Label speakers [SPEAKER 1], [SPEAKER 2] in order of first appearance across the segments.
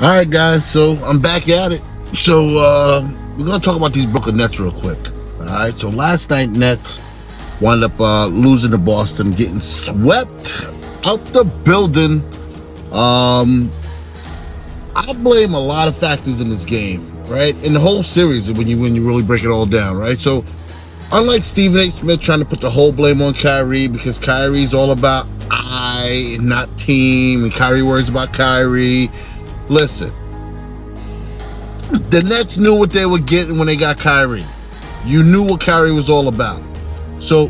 [SPEAKER 1] All right, guys. So I'm back at it. So we're gonna talk about these Brooklyn Nets real quick. All right. So last night, Nets wound up losing to Boston, getting swept out the building. I blame a lot of factors in this game, right? In the whole series, when you really break it all down, right? So unlike Stephen A. Smith trying to put the whole blame on Kyrie because Kyrie's all about I and not team, and Kyrie worries about Kyrie. Listen, the Nets knew what they were getting when they got Kyrie. You knew what Kyrie was all about. So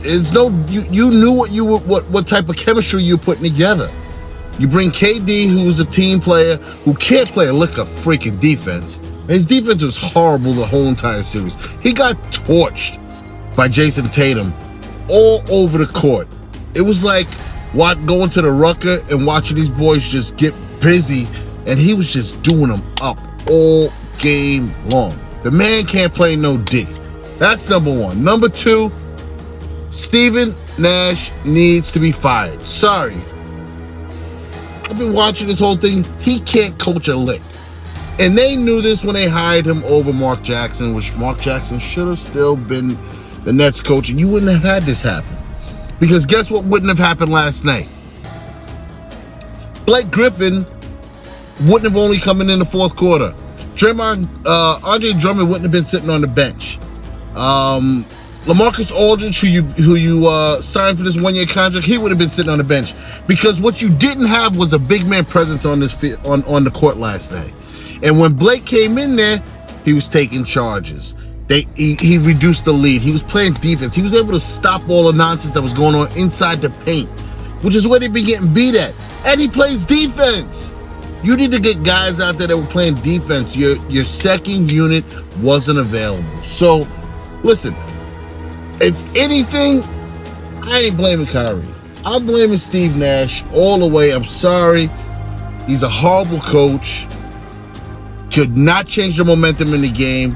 [SPEAKER 1] it's you knew what type of chemistry you were putting together. You bring KD, who's a team player who can't play a lick of freaking defense. His defense was horrible the whole entire series. He got torched by Jason Tatum all over the court. It was like going to the Rucker and watching these boys just get busy, and he was just doing them up all game long. The man can't play no D. That's number one. Number two, Stephen Nash needs to be fired. Sorry. I've been watching this whole thing. He can't coach a lick. And they knew this when they hired him over Mark Jackson, which Mark Jackson should have still been the Nets coach, and you wouldn't have had this happen. Because guess what wouldn't have happened last night? Blake Griffin wouldn't have only come in the fourth quarter. Andre Drummond wouldn't have been sitting on the bench. LaMarcus Aldridge, who you signed for this one-year contract, he would have been sitting on the bench, because what you didn't have was a big man presence on on the court last night. And when Blake came in there, he was taking charges. He reduced the lead. He was playing defense. He was able to stop all the nonsense that was going on inside the paint, which is where they've been getting beat at. And he plays defense. You need to get guys out there that were playing defense. Your second unit wasn't available. So, listen. If anything, I ain't blaming Kyrie. I'm blaming Steve Nash all the way. I'm sorry. He's a horrible coach. Could not change the momentum in the game.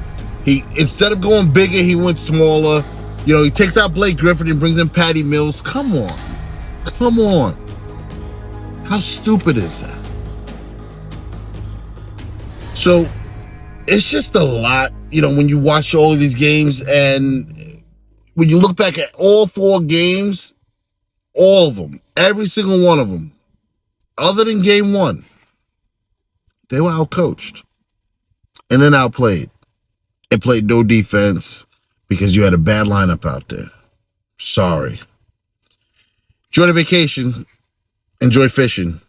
[SPEAKER 1] Instead of going bigger, he went smaller. He takes out Blake Griffin and brings in Patty Mills. Come on. Come on. How stupid is that? So, it's just a lot, when you watch all of these games, and when you look back at all four games, all of them, every single one of them, other than game one, they were outcoached and then outplayed. It played no defense because you had a bad lineup out there. Sorry. Enjoy the vacation. Enjoy fishing.